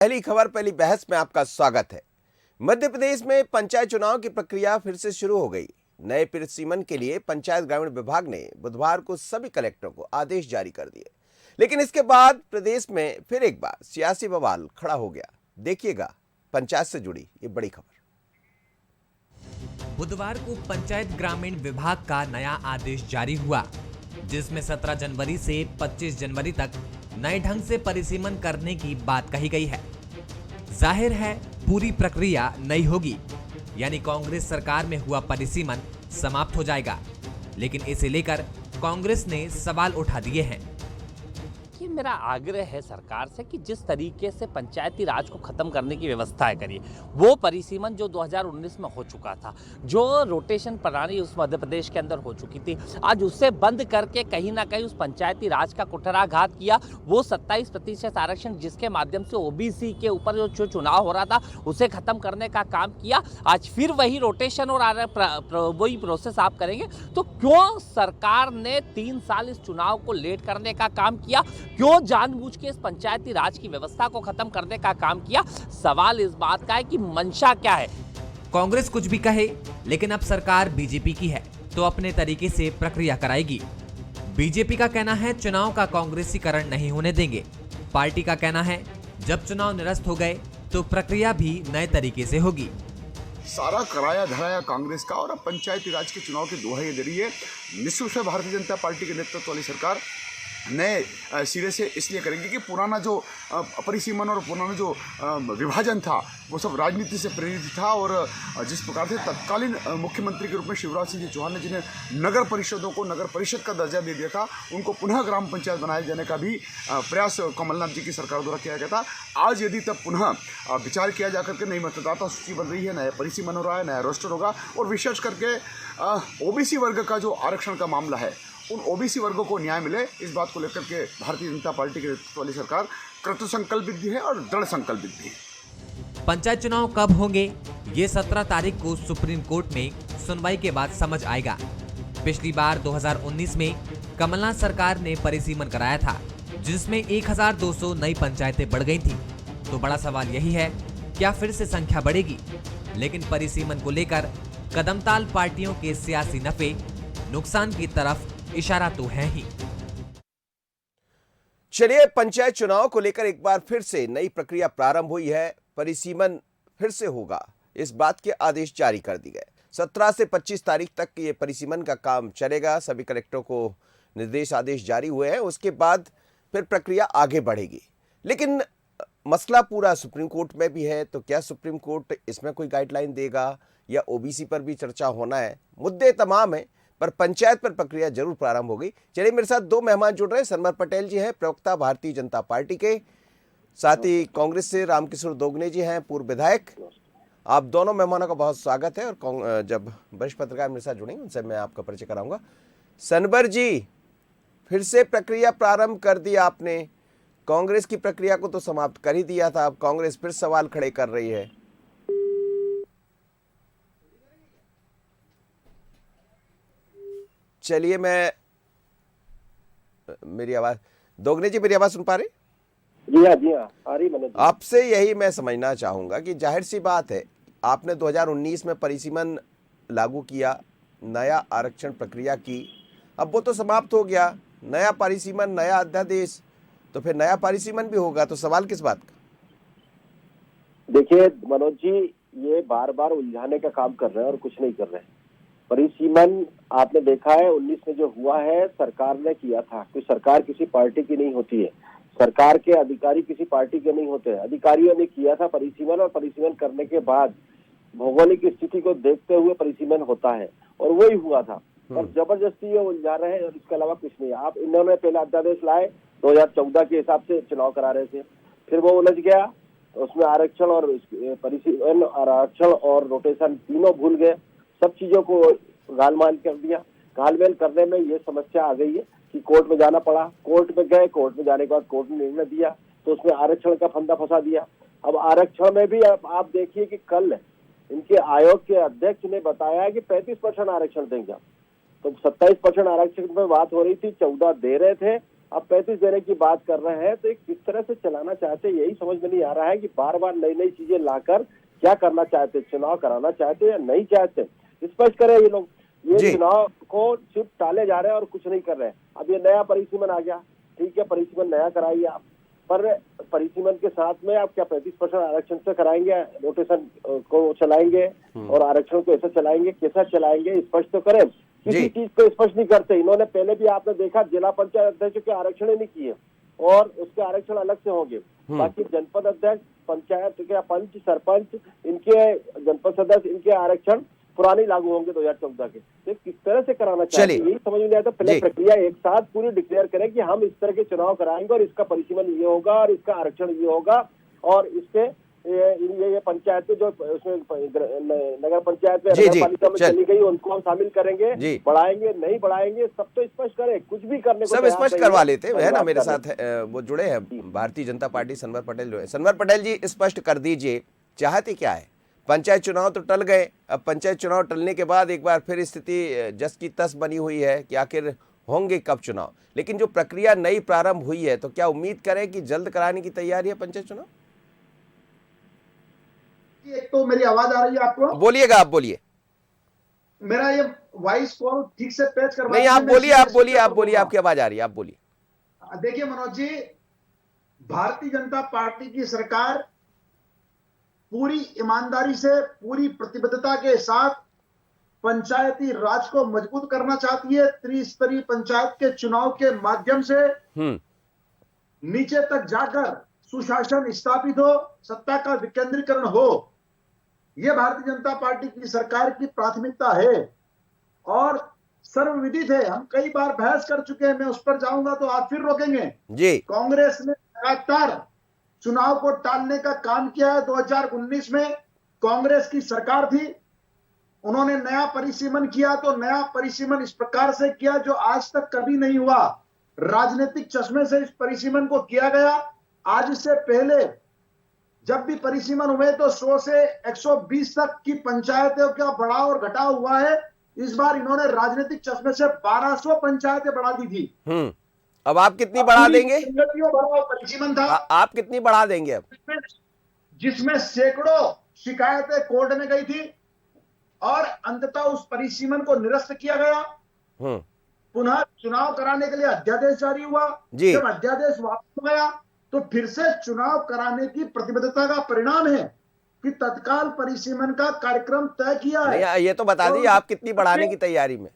पहली खबर पहली बहस में आपका स्वागत है। मध्य प्रदेश में पंचायत चुनाव की प्रक्रिया फिर से शुरू हो गई। नए परिसीमन के लिए पंचायत ग्रामीण विभाग ने बुधवार को सभी कलेक्टरों को आदेश जारी कर दिए, लेकिन इसके बाद प्रदेश में फिर एक बार सियासी बवाल खड़ा हो गया। देखिएगा पंचायत से जुड़ी ये बड़ी खबर। बुधवार को पंचायत ग्रामीण विभाग का नया आदेश जारी हुआ, जिसमें 17 जनवरी से 25 जनवरी तक नए ढंग से परिसीमन करने की बात कही गई है। जाहिर है पूरी प्रक्रिया नई होगी, यानी कांग्रेस सरकार में हुआ परिसीमन समाप्त हो जाएगा। लेकिन इसे लेकर कांग्रेस ने सवाल उठा दिए हैं। कि मेरा आग्रह है सरकार से कि जिस तरीके से पंचायती राज को खत्म करने की व्यवस्थाएं करिए, वो परिसीमन जो 2019 में हो चुका था, जो रोटेशन प्रणाली उस मध्य प्रदेश के अंदर हो चुकी थी, आज उससे बंद करके कहीं ना कहीं उस पंचायती राज का कुठाराघात किया। वो 27% आरक्षण जिसके माध्यम से ओबीसी के ऊपर जो चुनाव हो रहा था उसे खत्म करने का काम किया, आज फिर वही रोटेशन और वही प्रोसेस आप करेंगे। तो क्यों सरकार ने 3 साल इस चुनाव को लेट करने का काम किया? क्यों जानबूझ के इस पंचायती राज की व्यवस्था को खत्म करने का काम किया? सवाल इस बात का है कि मंशा क्या है। कांग्रेस कुछ भी कहे, लेकिन अब सरकार बीजेपी की है तो अपने तरीके से प्रक्रिया कराएगी। बीजेपी का कहना है चुनाव का कांग्रेसीकरण नहीं होने देंगे। पार्टी का कहना है जब चुनाव निरस्त हो गए तो प्रक्रिया भी नए तरीके से होगी। सारा कराया धराया कांग्रेस का, और अब पंचायती राज के चुनाव की दुहाई दे रही है। निश्चित रूप से भारतीय जनता पार्टी के नेतृत्व वाली सरकार नए सिरे से इसलिए करेंगे कि पुराना जो परिसीमन और पुराना जो विभाजन था वो सब राजनीति से प्रेरित था। और जिस प्रकार से तत्कालीन मुख्यमंत्री के रूप में शिवराज सिंह चौहान ने जिन्हें नगर परिषदों को नगर परिषद का दर्जा दे दिया था, उनको पुनः ग्राम पंचायत बनाए जाने का भी प्रयास कमलनाथ जी की सरकार द्वारा किया गया था। आज यदि तब पुनः विचार किया जा करके नई मतदाता सूची बन रही है, नया परिसीमन हो रहा है, नया रोस्टर होगा, और विशेष करके ओबीसी वर्ग का जो आरक्षण का मामला है, उन ओबीसी वर्गों को न्याय मिले, इस बात को लेकर के भारतीय जनता पार्टी के नेतृत्व वाली सरकार कृत संकल्पित भी है और दृढ़ संकल्पित भी है। पंचायत चुनाव कब होंगे ये 17 तारीख को सुप्रीम कोर्ट में सुनवाई के बाद समझ आएगा। पिछली बार 2019 में कमलनाथ सरकार ने परिसीमन कराया था, जिसमें 1200 नई पंचायतें बढ़ गई थी। तो बड़ा सवाल यही है, क्या फिर से संख्या बढ़ेगी? लेकिन परिसीमन को लेकर कदमताल पार्टियों के सियासी नफे नुकसान की तरफ इशारा तो है ही। चलिए, पंचायत चुनाव को लेकर एक बार फिर से नई प्रक्रिया प्रारंभ हुई है। परिसीमन फिर से होगा, इस बात के आदेश जारी कर दिए गए। 17 से 25 तारीख तक ये परिसीमन का काम चलेगा। सभी कलेक्टरों को निर्देश आदेश जारी हुए हैं। उसके बाद फिर प्रक्रिया आगे बढ़ेगी। लेकिन मसला पूरा सुप्रीम कोर्ट में भी है, तो क्या सुप्रीम कोर्ट इसमें कोई गाइडलाइन देगा या ओबीसी पर भी चर्चा होना है? मुद्दे तमाम है, पर पंचायत पर प्रक्रिया जरूर प्रारंभ हो गई। चलिए, मेरे साथ 2 मेहमान जुड़ रहे हैं। सनबर पटेल जी हैं, प्रवक्ता भारतीय जनता पार्टी के, साथ ही कांग्रेस से रामकिशोर दोगने जी हैं, पूर्व विधायक। आप दोनों मेहमानों का बहुत स्वागत है। और जब वरिष्ठ पत्रकार मेरे साथ जुड़ेंगे उनसे मैं आपका परिचय कराऊंगा। सनबर जी, फिर से प्रक्रिया प्रारंभ कर दी आपने। कांग्रेस की प्रक्रिया को तो समाप्त कर ही दिया था, अब कांग्रेस फिर सवाल खड़े कर रही है। चलिए, मेरी आवाज, दोगने जी मेरी आवाज सुन पा रहे? जी हाँ, आ रही मनोज। आपसे यही मैं समझना चाहूंगा कि जाहिर सी बात है, आपने 2019 में परिसीमन लागू किया, नया आरक्षण प्रक्रिया की, अब वो तो समाप्त हो गया। नया परिसीमन, नया अध्यादेश, तो फिर नया परिसीमन भी होगा, तो सवाल किस बात का? देखिए मनोज जी, ये बार बार उलझाने का काम कर रहे हैं और कुछ नहीं कर रहे हैं। परिसीमन आपने देखा है 19 में जो हुआ है, सरकार ने किया था। कोई सरकार किसी पार्टी की नहीं होती है, सरकार के अधिकारी किसी पार्टी के नहीं होते हैं। अधिकारियों ने किया था परिसीमन, और परिसीमन करने के बाद भौगोलिक स्थिति को देखते हुए परिसीमन होता है, और वही हुआ था। और जबरदस्ती ये उलझा रहे हैं, और इसके अलावा कुछ नहीं। आप इन्होंने पहले अध्यादेश लाए 2014 के हिसाब से चुनाव करा रहे थे, फिर वो उलझ गया, तो उसमें आरक्षण और परिसीमन, आरक्षण और रोटेशन तीनों भूल गए। सब चीजों को घालमाल कर दिया। घालमेल करने में ये समस्या आ गई है कि कोर्ट में जाना पड़ा। कोर्ट में गए, कोर्ट में जाने के बाद कोर्ट ने निर्णय दिया, तो उसमें आरक्षण का फंदा फंसा दिया। अब आरक्षण में भी आप देखिए कि कल इनके आयोग के अध्यक्ष ने बताया कि 35% आरक्षण देंगे। तो 27% आरक्षण में बात हो रही थी, 14 दे रहे थे, अब 35 देने की बात कर रहे हैं, तो एक किस तरह से चलाना चाहते हैं यही समझ में नहीं आ रहा है कि बार बार नई नई चीजें लाकर क्या करना चाहते, चुनाव कराना चाहते या नहीं चाहते, स्पष्ट करें ये लोग। ये चुनाव को सिर्फ टाले जा रहे हैं और कुछ नहीं कर रहे हैं। अब ये नया परिसीमन आ गया, ठीक है, परिसीमन नया कराइए आप, पर परिसीमन के साथ में आप क्या 35% आरक्षण से कराएंगे, रोटेशन को चलाएंगे और आरक्षण को ऐसा चलाएंगे, कैसा चलाएंगे, स्पष्ट तो करें। किसी चीज को स्पष्ट नहीं करते। इन्होंने पहले भी आपने देखा जिला पंचायत अध्यक्ष के आरक्षण ही नहीं किए और उसके आरक्षण अलग से होंगे। बाकी जनपद अध्यक्ष, पंचायत के पंच, सरपंच, इनके जनपद सदस्य, इनके आरक्षण पुराने लागू होंगे 2014 के। तो किस तरह से कराना चाहिए यही समझ में नहीं आता। पहले प्रक्रिया एक साथ पूरी डिक्लेयर करें कि हम इस तरह के चुनाव कराएंगे और इसका परिसीमन ये होगा और इसका आरक्षण ये होगा और इसके ये पंचायत जो उसमें नगर पंचायत में नगर पालिका में चली गई उनको हम शामिल करेंगे, बढ़ाएंगे नहीं बढ़ाएंगे, सब तो स्पष्ट करें। कुछ भी करने को सब स्पष्ट करवा लेते है ना। मेरे साथ वो जुड़े हैं भारतीय जनता पार्टी, सनवर पटेल जुड़े। सनवर पटेल जी, स्पष्ट कर दीजिए चाहते क्या है। पंचायत चुनाव तो टल गए, अब पंचायत चुनाव टलने के बाद एक बार फिर स्थिति जस की तस बनी हुई है कि आखिर होंगे कब चुनाव, लेकिन जो प्रक्रिया नई प्रारंभ हुई है तो क्या उम्मीद करें कि जल्द कराने की तैयारी है पंचायत चुनाव? एक तो मेरी आवाज आ रही है आपको? बोलिएगा, आप बोलिए। मेरा ये वॉइस कॉल ठीक से पेश करवा नहीं, आप बोलिए, आप बोलिए, आप बोलिए, आपकी आवाज आ रही है, आप बोलिए। देखिए मनोज जी, भारतीय जनता पार्टी की सरकार पूरी ईमानदारी से, पूरी प्रतिबद्धता के साथ पंचायती राज को मजबूत करना चाहती है। त्रिस्तरीय पंचायत के चुनाव के माध्यम से नीचे तक जाकर सुशासन स्थापित हो, सत्ता का विकेंद्रीकरण हो, यह भारतीय जनता पार्टी की सरकार की प्राथमिकता है और सर्वविदित है। हम कई बार बहस कर चुके हैं, मैं उस पर जाऊंगा तो आप फिर रोकेंगे जी। कांग्रेस ने लगातार चुनाव को टालने का काम किया है। 2019 में कांग्रेस की सरकार थी, उन्होंने नया परिसीमन किया तो नया परिसीमन इस प्रकार से किया जो आज तक कभी नहीं हुआ। राजनीतिक चश्मे से इस परिसीमन को किया गया। आज इससे पहले जब भी परिसीमन हुए तो 100 से 120 तक की पंचायतों का बढ़ाव और घटाव हुआ है। इस बार इन्होंने राजनीतिक चश्मे से 1200 पंचायतें बढ़ा दी थी। अब आप कितनी बढ़ा देंगे? परिसीमन था, आप कितनी बढ़ा देंगे अब? जिसमें सैकड़ों शिकायतें कोर्ट में गई थी और अंततः उस परिसीमन को निरस्त किया गया। पुनः चुनाव कराने के लिए अध्यादेश जारी हुआ। जब अध्यादेश वापस हो गया तो फिर से चुनाव कराने की प्रतिबद्धता का परिणाम है कि तत्काल परिसीमन का कार्यक्रम तय किया है। ये तो बता दीजिए आप कितनी बढ़ाने की तैयारी में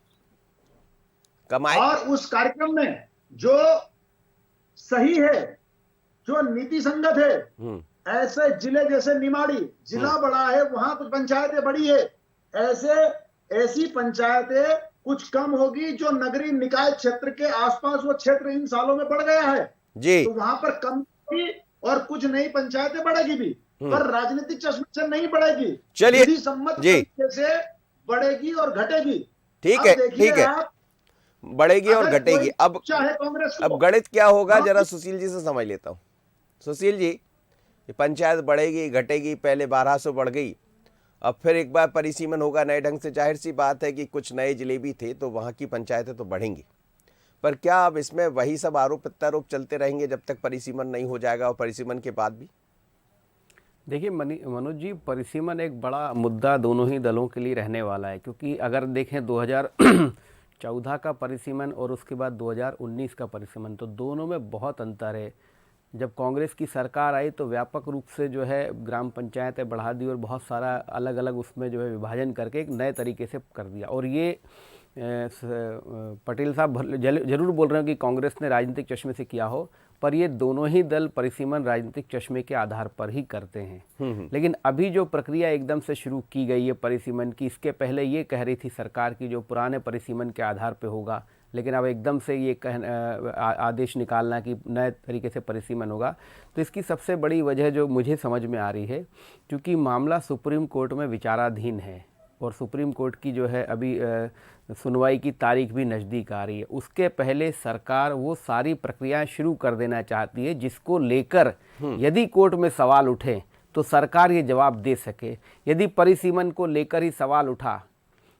कमाई, और उस कार्यक्रम में जो सही है, जो नीति संगत है, ऐसे जिले जैसे निमाड़ी जिला बड़ा है, वहां कुछ पंचायतें बड़ी है, ऐसी पंचायतें कुछ कम होगी जो नगरीय निकाय क्षेत्र के आसपास वो क्षेत्र इन सालों में बढ़ गया है जी, तो वहां पर कम होगी और कुछ नई पंचायतें बढ़ेगी भी, पर राजनीतिक चश्मे से नहीं बढ़ेगी। चलिए सम्मत तरीके से बढ़ेगी और घटेगी। ठीक है, ठीक है, बढ़ेगी और घटेगी। अब गणित क्या होगा जरा सुशील जी से समझ लेता हूँ। सुशील जी, पंचायत बढ़ेगी घटेगी, पहले 1200 बढ़ गई, अब फिर एक बार परिसीमन होगा नए ढंग से, जाहिर सी बात है कि कुछ नए जिले भी थे तो वहाँ की पंचायतें तो बढ़ेंगी, पर क्या अब इसमें वही सब आरोप प्रत्यारोप चलते रहेंगे जब तक परिसीमन नहीं हो जाएगा और परिसीमन के बाद भी? देखिए मनोज जी, परिसीमन एक बड़ा मुद्दा दोनों ही दलों के लिए रहने वाला है, क्योंकि अगर देखें 2014 का परिसीमन और उसके बाद 2019 का परिसीमन, तो दोनों में बहुत अंतर है। जब कांग्रेस की सरकार आई तो व्यापक रूप से जो है ग्राम पंचायतें बढ़ा दी और बहुत सारा अलग अलग उसमें जो है विभाजन करके एक नए तरीके से कर दिया। और ये पटेल साहब जरूर बोल रहे हैं कि कांग्रेस ने राजनीतिक चश्मे से किया हो, पर ये दोनों ही दल परिसीमन राजनीतिक चश्मे के आधार पर ही करते हैं। लेकिन अभी जो प्रक्रिया एकदम से शुरू की गई है परिसीमन की, इसके पहले ये कह रही थी सरकार की जो पुराने परिसीमन के आधार पर होगा, लेकिन अब एकदम से ये आदेश निकालना कि नए तरीके से परिसीमन होगा, तो इसकी सबसे बड़ी वजह जो मुझे समझ में आ रही है, क्योंकि मामला सुप्रीम कोर्ट में विचाराधीन है और सुप्रीम कोर्ट की जो है अभी सुनवाई की तारीख भी नज़दीक आ रही है। उसके पहले सरकार वो सारी प्रक्रियाएं शुरू कर देना चाहती है जिसको लेकर यदि कोर्ट में सवाल उठे तो सरकार ये जवाब दे सके। यदि परिसीमन को लेकर ही सवाल उठा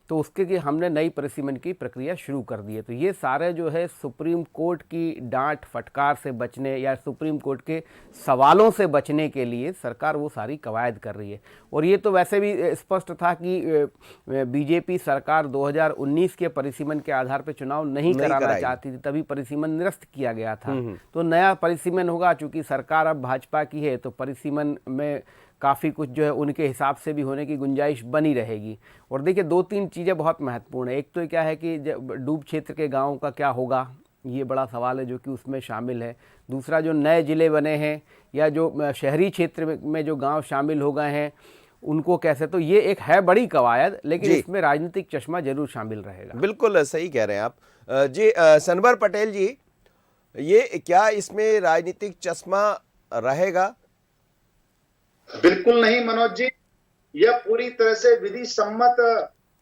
तो उसके लिए हमने नई परिसीमन की प्रक्रिया शुरू कर दी है। तो ये सारे जो है सुप्रीम कोर्ट की डांट फटकार से बचने या सुप्रीम कोर्ट के सवालों से बचने के लिए सरकार वो सारी कवायद कर रही है। और ये तो वैसे भी स्पष्ट था कि बीजेपी सरकार 2019 के परिसीमन के आधार पर चुनाव नहीं कराना चाहती थी, तभी परिसीमन निरस्त किया गया था। तो नया परिसीमन होगा, चूंकि सरकार अब भाजपा की है तो परिसीमन में काफ़ी कुछ जो है उनके हिसाब से भी होने की गुंजाइश बनी रहेगी। और देखिए 2-3 चीज़ें बहुत महत्वपूर्ण है। एक तो क्या है कि डूब क्षेत्र के गाँव का क्या होगा, ये बड़ा सवाल है जो कि उसमें शामिल है। दूसरा, जो नए ज़िले बने हैं या जो शहरी क्षेत्र में जो गांव शामिल हो गए हैं उनको कैसे, तो ये एक है बड़ी कवायद, लेकिन इसमें राजनीतिक चश्मा जरूर शामिल रहेगा। बिल्कुल सही कह रहे हैं आप जी। सनवर पटेल जी, ये क्या इसमें राजनीतिक चश्मा रहेगा? बिल्कुल नहीं मनोज जी, यह पूरी तरह से विधि सम्मत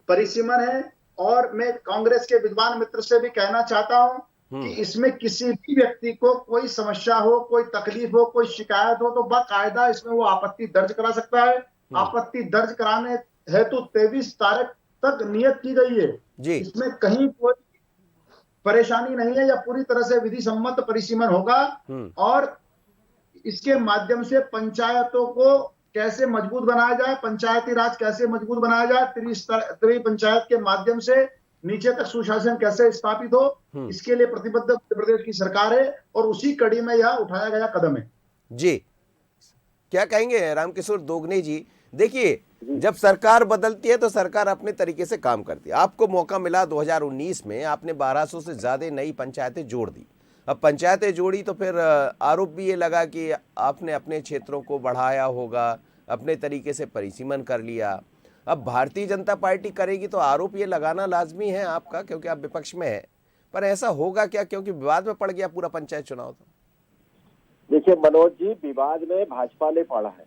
परिसीमन है। और मैं कांग्रेस के विद्वान मित्र से भी कहना चाहता हूं कि इसमें किसी भी व्यक्ति को कोई समस्या हो, कोई तकलीफ हो, कोई शिकायत हो तो बाकायदा इसमें वो आपत्ति दर्ज करा सकता है। आपत्ति दर्ज कराने हेतु 23 तारीख तक नियत की गई है जी। इसमें कहीं कोई परेशानी नहीं है, या पूरी तरह से विधि सम्मत परिसीमन होगा। और इसके माध्यम से पंचायतों को कैसे मजबूत बनाया जाए, पंचायती राज कैसे मजबूत बनाया जाए, त्रिस्तरीय पंचायत के माध्यम से नीचे तक सुशासन कैसे स्थापित हो, इसके लिए प्रतिबद्ध उत्तर प्रदेश की सरकार है और उसी कड़ी में यह उठाया गया कदम है जी। क्या कहेंगे रामकिशोर दोगने जी? देखिए, जब सरकार बदलती है तो सरकार अपने तरीके से काम करती है। आपको मौका मिला 2019 में, आपने 1200 से ज्यादा नई पंचायतें जोड़ दी। अब पंचायतें जोड़ी तो फिर आरोप भी ये लगा कि आपने अपने क्षेत्रों को बढ़ाया होगा, अपने तरीके से परिसीमन कर लिया। अब भारतीय जनता पार्टी करेगी तो आरोप ये लगाना लाजमी है आपका, क्योंकि आप विपक्ष में है। पर ऐसा होगा क्या, क्योंकि विवाद में पड़ गया पूरा पंचायत चुनाव? तो देखिए मनोज जी, विवाद में भाजपा ने पड़ा है।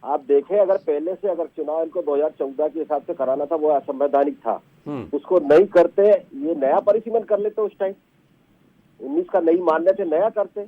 आप देखें, अगर पहले से अगर चुनाव इनको 2014 के हिसाब से कराना था वो असंवैधानिक था, उसको नहीं करते, ये नया परिसीमन कर लेते उस टाइम। 19 का नहीं मानने थे, नया करते,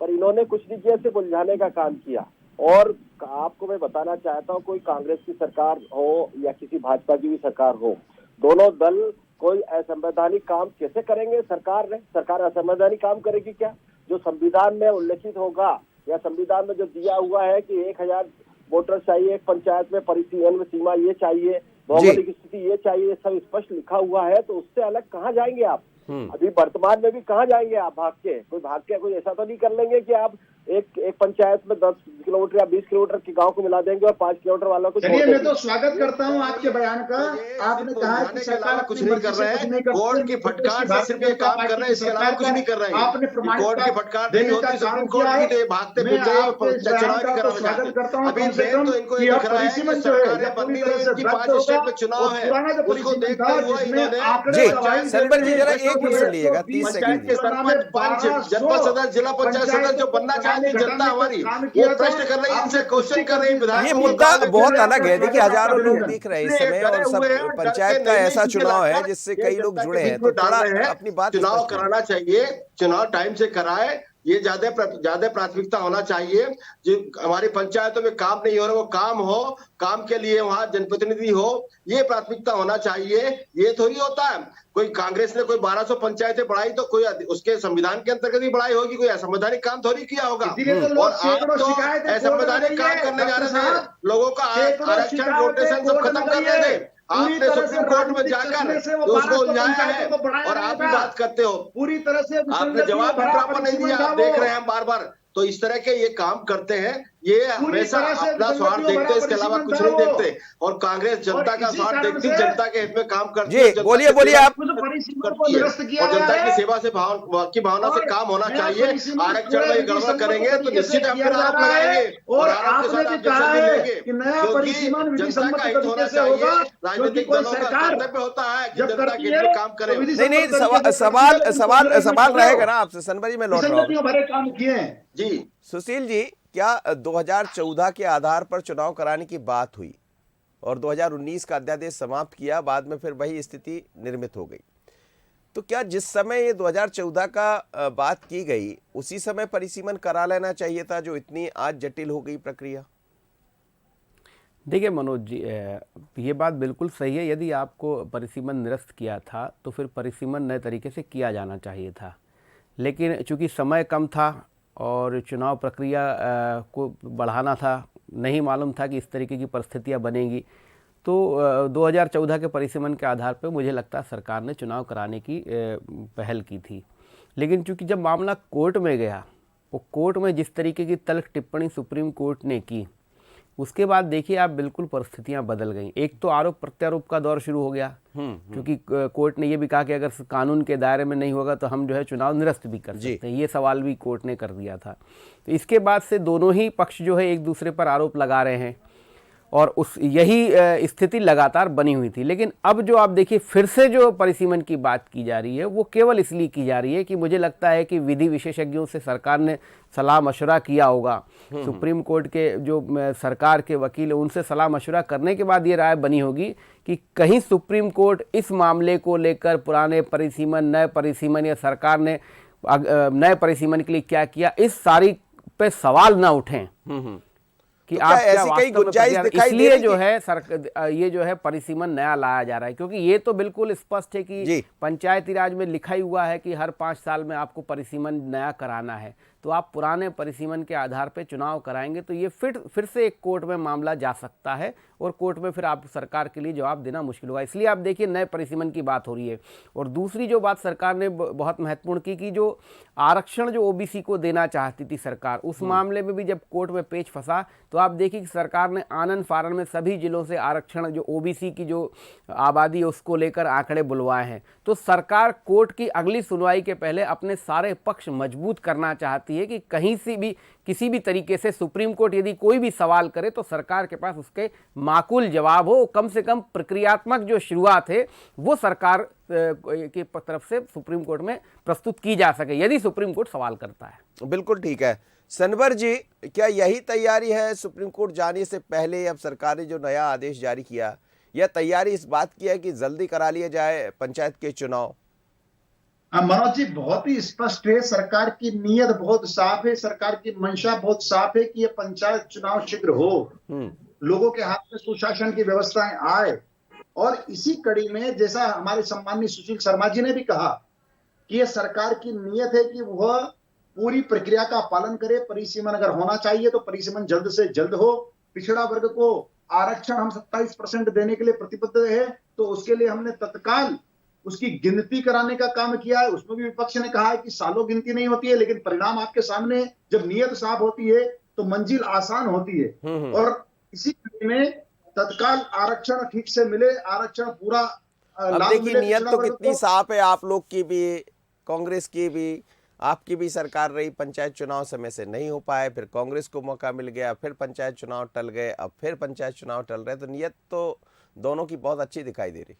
पर इन्होंने कुछ नहीं किया, सिर्फ उलझाने का काम किया। और आपको मैं बताना चाहता हूँ, कोई कांग्रेस की सरकार हो या किसी भाजपा की भी सरकार हो, दोनों दल कोई असंवैधानिक काम कैसे करेंगे? सरकार असंवैधानिक काम करेगी क्या? जो संविधान में उल्लेखित होगा या संविधान में जो दिया हुआ है कि 1000 वोटर चाहिए एक पंचायत में, परिसीमन में सीमा ये चाहिए, भौगोलिक स्थिति ये चाहिए, सब स्पष्ट लिखा हुआ है, तो उससे अलग कहाँ जाएंगे आप? अभी वर्तमान में भी कहाँ जाएंगे आप भाग के? कोई ऐसा तो नहीं कर लेंगे कि आप एक पंचायत में 10 किलोमीटर या 20 किलोमीटर के गांव को मिला देंगे और 5 किलोमीटर वालों को। चलिए, मैं तो स्वागत करता हूं आपके बयान का। आपने कहा कि सरकार कुछ नहीं कर रहे हैं, कोर्ट की फटकार से सिर्फ ये काम कर रहे हैं, इसके अलावा कुछ नहीं कर रहे हैं। आपने कोर्ट की फटकार नहीं होती, सुप्रीम कोर्ट की तो भागते फिरते चुनाव की कराना चाहते हैं। अभी मेन तो इनको ये दिख रहा है कि सरकारें बननी रही, इनकी 5 स्टेट में चुनाव है, उसको देखते हुए इन्होंने सनबर जी जरा एक मिनट सुन लीजिएगा, 30 पंचायत सेकंड। के सरपंच, 5 जनपद सदस्य, जिला पंचायत सदस्य जो बनना चाहती है जनता हमारी, वो प्रश्न कर रही है, इनसे क्वेश्चन कर रही है विधायक। ये मुद्दा बहुत अलग है। देखिए, हजारों लोग दिख रहे हैं इस समय और सब पंचायत का ऐसा चुनाव है जिससे कई लोग जुड़े हैं, तो थोड़ा अपनी बात चुनाव कराना चाहिए, चुनाव टाइम से कराए, ये ज्यादा प्राथमिकता होना चाहिए। जो हमारी पंचायतों में काम नहीं हो रहा, वो काम हो, काम के लिए वहां जनप्रतिनिधि हो, ये प्राथमिकता होना चाहिए। ये थोड़ी होता है कोई कांग्रेस ने कोई 1200 पंचायतें बढ़ाई तो कोई उसके संविधान के अंतर्गत ही बढ़ाई होगी, कोई असंवैधानिक काम थोड़ी किया होगा। और आप तो असंवैधानिक काम करने जा रहे थे, लोगों का आरक्षण रोटेशन सब खत्म कर रहे थे। आपने सुप्रीम कोर्ट में जाकर उसको उलझाया है और आप भी बात करते हो, पूरी तरह से आपने जवाब भी प्रॉपर नहीं दिया। आप देख रहे हैं हम बार बार, तो इस तरह के ये काम करते हैं, ये हमेशा अपना स्वार्थ देखते हैं, इसके अलावा कुछ नहीं देखते। और कांग्रेस जनता का स्वार्थ देखती है, जनता के हित में काम करती है। जी बोलिए आप। और जनता की सेवा से की भावना से काम होना चाहिए। आरक्षण में गड़बड़ करेंगे तो निश्चित हम फिर आरोप लगाएंगे और आरोप के साथ ऑब्जेक्शन भी लेंगे, क्योंकि जनता का हित होना चाहिए। राजनीतिक दलों का कर्तव्य होता है कि जनता के हित में काम करें। नहीं, सवाल रहेगा ना आपसे सनबर जी, मैं लौट रहा हूँ जी। सुशील जी, क्या 2014 के आधार पर चुनाव कराने की बात हुई और 2019 का अध्यादेश समाप्त किया, बाद में फिर वही स्थिति निर्मित हो गई, तो क्या जिस समय ये 2014 का बात की गई उसी समय परिसीमन करा लेना चाहिए था, जो इतनी आज जटिल हो गई प्रक्रिया? देखिए मनोज जी, ये बात बिल्कुल सही है। यदि आपको परिसीमन निरस्त किया था तो फिर परिसीमन नए तरीके से किया जाना चाहिए था, लेकिन चूंकि समय कम था और चुनाव प्रक्रिया को बढ़ाना था, नहीं मालूम था कि इस तरीके की परिस्थितियां बनेंगी, तो 2014 के परिसीमन के आधार पर मुझे लगता है सरकार ने चुनाव कराने की पहल की थी। लेकिन चूंकि जब मामला कोर्ट में गया, वो कोर्ट में जिस तरीके की तल्ख टिप्पणी सुप्रीम कोर्ट ने की, उसके बाद देखिए आप बिल्कुल परिस्थितियां बदल गईं। एक तो आरोप प्रत्यारोप का दौर शुरू हो गया, क्योंकि कोर्ट ने ये भी कहा कि अगर कानून के दायरे में नहीं होगा तो हम जो है चुनाव निरस्त भी कर सकते हैं। ये सवाल भी कोर्ट ने कर दिया था। तो इसके बाद से दोनों ही पक्ष जो है एक दूसरे पर आरोप लगा रहे हैं और यही स्थिति लगातार बनी हुई थी। लेकिन अब जो आप देखिए फिर से जो परिसीमन की बात की जा रही है, वो केवल इसलिए की जा रही है कि मुझे लगता है कि विधि विशेषज्ञों से सरकार ने सलाह मशवरा किया होगा। सुप्रीम कोर्ट के जो सरकार के वकील है उनसे सलाह मशवरा करने के बाद ये राय बनी होगी कि कहीं सुप्रीम कोर्ट इस मामले को लेकर पुराने परिसीमन, नए परिसीमन या सरकार ने नए परिसीमन के लिए क्या किया, इस सारी पे सवाल ना उठें कि तो आप ऐसी कई गुंजाइश दिखाई दे इसलिए जो है ये जो है परिसीमन नया लाया जा रहा है, क्योंकि ये तो बिल्कुल स्पष्ट है कि पंचायती राज में लिखा ही हुआ है कि हर 5 साल में आपको परिसीमन नया कराना है। तो आप पुराने परिसीमन के आधार पर चुनाव कराएंगे तो ये फिर से एक कोर्ट में मामला जा सकता है और कोर्ट में फिर आप सरकार के लिए जवाब देना मुश्किल होगा। इसलिए आप देखिए नए परिसीमन की बात हो रही है। और दूसरी जो बात सरकार ने बहुत महत्वपूर्ण की कि जो आरक्षण जो ओबीसी को देना चाहती थी सरकार, उस मामले में भी जब कोर्ट में पेच फंसा तो आप देखिए कि सरकार ने आनन फानन में सभी जिलों से आरक्षण जो ओबीसी की जो आबादी है उसको लेकर आंकड़े बुलवाए हैं। तो सरकार कोर्ट की अगली सुनवाई के पहले अपने सारे पक्ष मजबूत करना चाहती है कि कहीं से भी किसी भी तरीके से सुप्रीम कोर्ट यदि कोई भी सवाल करे तो सरकार के पास उसके माकूल जवाब हो। कम से कम प्रक्रियात्मक जो शुरुआत है वो सरकार की तरफ से सुप्रीम कोर्ट में प्रस्तुत की जा सके यदि सुप्रीम कोर्ट सवाल करता है। बिल्कुल ठीक है। सनवर जी, क्या यही तैयारी है सुप्रीम कोर्ट जाने से पहले? अब सरकार ने जो नया आदेश जारी किया, यह तैयारी इस बात की है कि जल्दी करा लिया जाए पंचायत के चुनाव? मनोज जी, बहुत ही स्पष्ट है, सरकार की नीयत बहुत साफ है, सरकार की मंशा बहुत साफ है कि ये पंचायत चुनाव शीघ्र हो, लोगों के हाथ में सुशासन की व्यवस्थाएं आए। और इसी कड़ी में जैसा हमारे सम्माननीय सुशील शर्मा जी ने भी कहा कि ये सरकार की नीयत है कि वह पूरी प्रक्रिया का पालन करे। परिसीमन अगर होना चाहिए तो परिसीमन जल्द से जल्द हो। पिछड़ा वर्ग को आरक्षण हम 27% देने के लिए प्रतिबद्ध है, तो उसके लिए हमने तत्काल उसकी गिनती कराने का काम किया है। उसमें भी विपक्ष ने कहा है कि सालों गिनती नहीं होती है, लेकिन परिणाम आपके सामने, जब नीयत साफ होती है तो मंजिल आसान होती है। और इसी में तत्काल आरक्षण ठीक से मिले, आरक्षण पूरा अब देखिए नियत तो कितनी साफ है, आप लोग की भी, कांग्रेस की भी, आपकी भी सरकार रही, पंचायत चुनाव समय से नहीं हो पाए, फिर कांग्रेस को मौका मिल गया, फिर पंचायत चुनाव टल गए, अब फिर पंचायत चुनाव टल रहे, तो नियत तो दोनों की बहुत अच्छी दिखाई दे रही।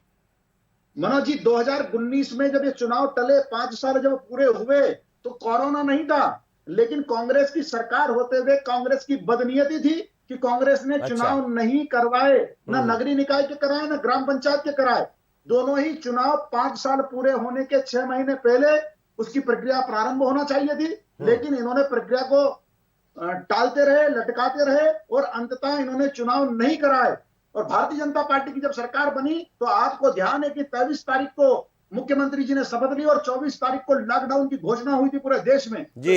मनोज जी, 2019 में जब ये चुनाव टले, 5 साल जब पूरे हुए तो कोरोना नहीं था, लेकिन कांग्रेस की सरकार होते हुए कांग्रेस की बदनीयती थी कि कांग्रेस ने चुनाव नहीं करवाए, ना नगरीय निकाय के कराए, ना ग्राम पंचायत के कराए। दोनों ही चुनाव 5 साल पूरे होने के 6 महीने पहले उसकी प्रक्रिया प्रारंभ होना चाहिए थी, लेकिन इन्होंने प्रक्रिया को टालते रहे, लटकाते रहे और अंततः इन्होंने चुनाव नहीं कराए। और भारतीय जनता पार्टी की जब सरकार बनी तो आपको ध्यान है कि 23 तारीख को मुख्यमंत्री जी ने शपथ ली और 24 तारीख को लॉकडाउन की घोषणा हुई थी पूरे देश में। तो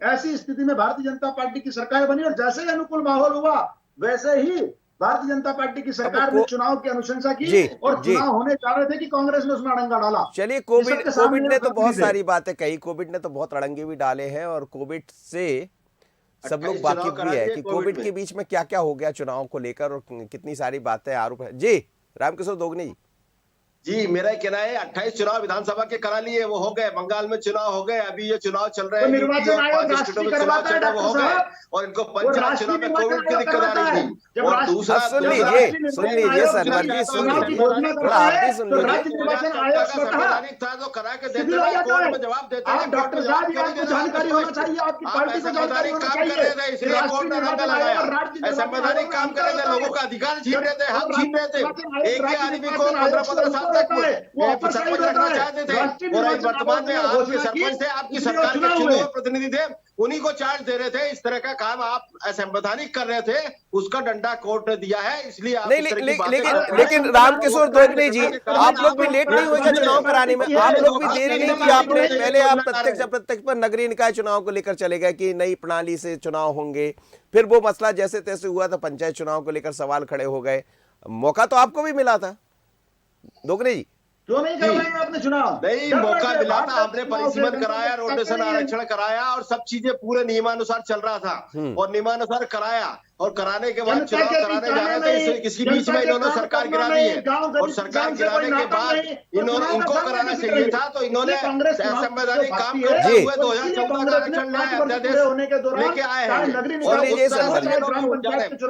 ऐसी स्थिति में भारतीय जनता पार्टी की सरकार बनी और जैसे ही अनुकूल माहौल हुआ वैसे ही भारतीय जनता पार्टी की सरकार ने चुनाव की अनुशंसा की और चुनाव होने जा रहे थे कि कांग्रेस ने उसमें अड़ंगा डाला। चलिए, कोविड ने तो बहुत सारी बातें कही, कोविड ने तो बहुत अड़ंगे भी डाले हैं और कोविड से सब लोग वाकिफ भी है कि कोविड के बीच में क्या क्या हो गया चुनाव को लेकर और कितनी सारी बातें आरोप है। जी रामकिशोर दोगनी जी, मेरा कहना है 28 चुनाव विधानसभा के करा लिए, वो हो गए, बंगाल में चुनाव हो गए, अभी ये चुनाव चल रहे हैं, निर्वाचन आयोग राष्ट्रीय करवाता है वो हो गए और इनको पंचायत चुनाव में कोविड की दिक्कत आ रही थी। और दूसरा सुन लीजिए सनवर जी, सुन लीजिए, आप भी सुन लीजिए। संवैधानिक था तो करा के देते हैं, कोर्ट में जवाब देते हैं, डॉक्टर साहब आपको जानकारी होना चाहिए, आपकी पार्टी को जानकारी होना चाहिए, इसलिए कोर्ट ने दंगा लगाया। संवैधानिक काम कर रहे थे, लोगों का अधिकार छीन रहे थे, हक छीन रहे थे। एक ही आदमी को 15-15 साल सरपंच रखना चाहते थे और वर्तमान में आपके सरपंच थे, आपकी सरकार के चुने हुए प्रतिनिधि थे, उन्हीं को चार्ज दे रहे थे। इस तरह का काम आप असंवैधानिक कर रहे थे, उसका डंडा कोर्ट ने दिया है, इसलिए आप लेकिन रामकिशोर दोगने जी, आप लोग भी लेट नहीं हुए चुनाव कराने में? आप लोग भी देरी नहीं की आपने? पहले आप प्रत्यक्ष अप्रत्यक्ष पर नगरीय निकाय चुनाव को लेकर चले गए कि नई प्रणाली से चुनाव होंगे, फिर वो मसला जैसे तैसे हुआ तो पंचायत चुनाव को लेकर सवाल खड़े हो गए। मौका तो आपको भी मिला था दोगने जी, क्यों नहीं कर रहे हैं आपने चुनाव? नहीं, मौका मिला था, हमने परिसीमन कराया, रोटेशन आरक्षण कराया और सब चीजें पूरे नियमानुसार चल रहा था और नियमानुसार कराया और कराने के बाद चुनाव कराने जा रहे थे, किसी बीच में इन्होंने सरकार गिरा दी है और सरकार गिराने के बाद इनको कराना चाहिए था, तो इन्होंने असंवैधानिक काम करते हुए 2014 का आरक्षण लाया, अध्यादेश लेके आए हैं।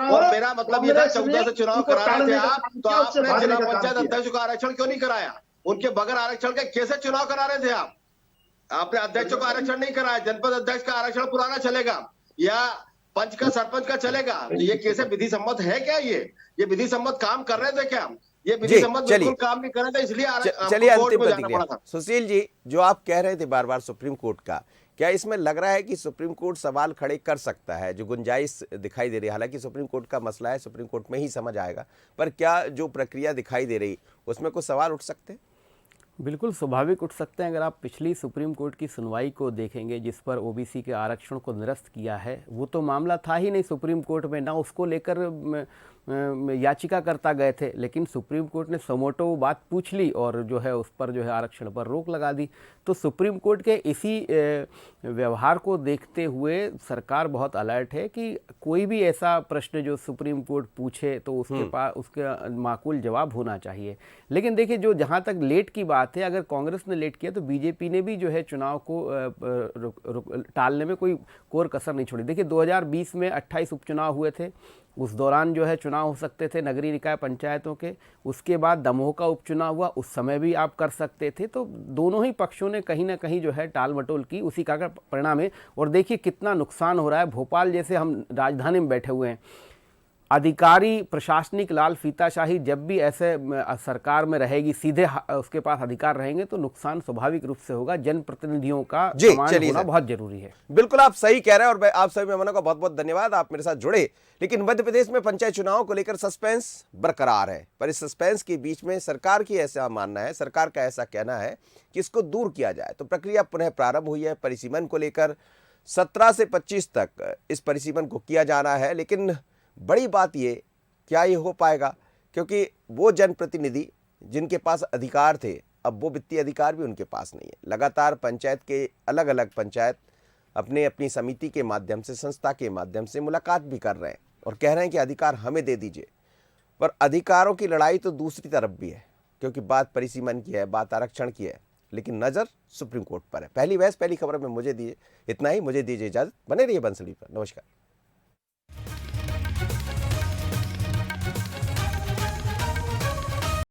और मेरा मतलब ये था 14 से चुनाव करा रहे थे आप, तो आपने जिला पंचायत अध्यक्ष का आरक्षण क्यों नहीं कराया? उनके बगैर आरक्षण के कैसे चुनाव करा रहे थे आप? आपने अध्यक्षों का आरक्षण नहीं कराया, जनपद अध्यक्ष का आरक्षण पुराना चलेगा या पंच का सरपंच का चलेगा, तो ये कैसे विधि सम्मत है क्या? ये विधि सम्मत काम कर रहे थे क्या? ये विधि सम्मत बिल्कुल काम नहीं कर रहे थे, इसलिए चलिए अंतिम प्रतिक्रिया सुशील जी, जो आप कह रहे थे बार बार सुप्रीम कोर्ट का, क्या इसमें लग रहा है कि सुप्रीम कोर्ट सवाल खड़े कर सकता है? जो गुंजाइश दिखाई दे रही है, हालांकि सुप्रीम कोर्ट का मसला है, सुप्रीम कोर्ट में ही समझ आएगा, पर क्या जो प्रक्रिया दिखाई दे रही उसमें कुछ सवाल उठ सकते हैं? बिल्कुल स्वाभाविक उठ सकते हैं। अगर आप पिछली सुप्रीम कोर्ट की सुनवाई को देखेंगे जिस पर ओबीसी के आरक्षण को निरस्त किया है, वो तो मामला था ही नहीं सुप्रीम कोर्ट में, ना उसको लेकर याचिका करता गए थे, लेकिन सुप्रीम कोर्ट ने समोटो वो बात पूछ ली और जो है उस पर जो है आरक्षण पर रोक लगा दी। तो सुप्रीम कोर्ट के इसी व्यवहार को देखते हुए सरकार बहुत अलर्ट है कि कोई भी ऐसा प्रश्न जो सुप्रीम कोर्ट पूछे तो उसके पास उसका माकूल जवाब होना चाहिए। लेकिन देखिए, जो जहाँ तक लेट की बात है, अगर कांग्रेस ने लेट किया तो बीजेपी ने भी जो है चुनाव को टालने में कोई कोर कसर नहीं छोड़ी। देखिए 2020 में 28 उपचुनाव हुए थे, उस दौरान जो है चुनाव हो सकते थे नगरीय निकाय पंचायतों के। उसके बाद दमोह का उपचुनाव हुआ, उस समय भी आप कर सकते थे। तो दोनों ही पक्षों ने कहीं ना कहीं जो है टाल मटोल की, उसी का परिणाम है। और देखिए कितना नुकसान हो रहा है। भोपाल जैसे हम राजधानी में बैठे हुए हैं, अधिकारी प्रशासनिक लाल फीताशाही जब भी ऐसे सरकार में रहेगी, सीधे उसके पास अधिकार रहेंगे, तो नुकसान स्वाभाविक रूप से होगा। जनप्रतिनिधियों का सम्मान होना बहुत जरूरी है। बिल्कुल आप सही कह रहे हैं और आप सभी मेहमानों का बहुत बहुत धन्यवाद, आप मेरे साथ जुड़े। लेकिन मध्य प्रदेश में पंचायत चुनाव को लेकर सस्पेंस बरकरार है, पर इस सस्पेंस के बीच में सरकार की ऐसा मानना है, सरकार का ऐसा कहना है कि इसको दूर किया जाए। तो प्रक्रिया पुनः प्रारंभ हुई है परिसीमन को लेकर। 17 से 25 तक इस परिसीमन को किया जाना है, लेकिन बड़ी बात ये, क्या ये हो पाएगा? क्योंकि वो जनप्रतिनिधि जिनके पास अधिकार थे, अब वो वित्तीय अधिकार भी उनके पास नहीं है। लगातार पंचायत के अलग अलग पंचायत अपनी समिति के माध्यम से, संस्था के माध्यम से मुलाकात भी कर रहे हैं और कह रहे हैं कि अधिकार हमें दे दीजिए। पर अधिकारों की लड़ाई तो दूसरी तरफ भी है, क्योंकि बात परिसीमन की है, बात आरक्षण की है, लेकिन नज़र सुप्रीम कोर्ट पर है। पहली बहस पहली खबर में मुझे दीजिए इतना ही, मुझे दीजिए इजाज़त। बने रहिए बंसली पर। नमस्कार।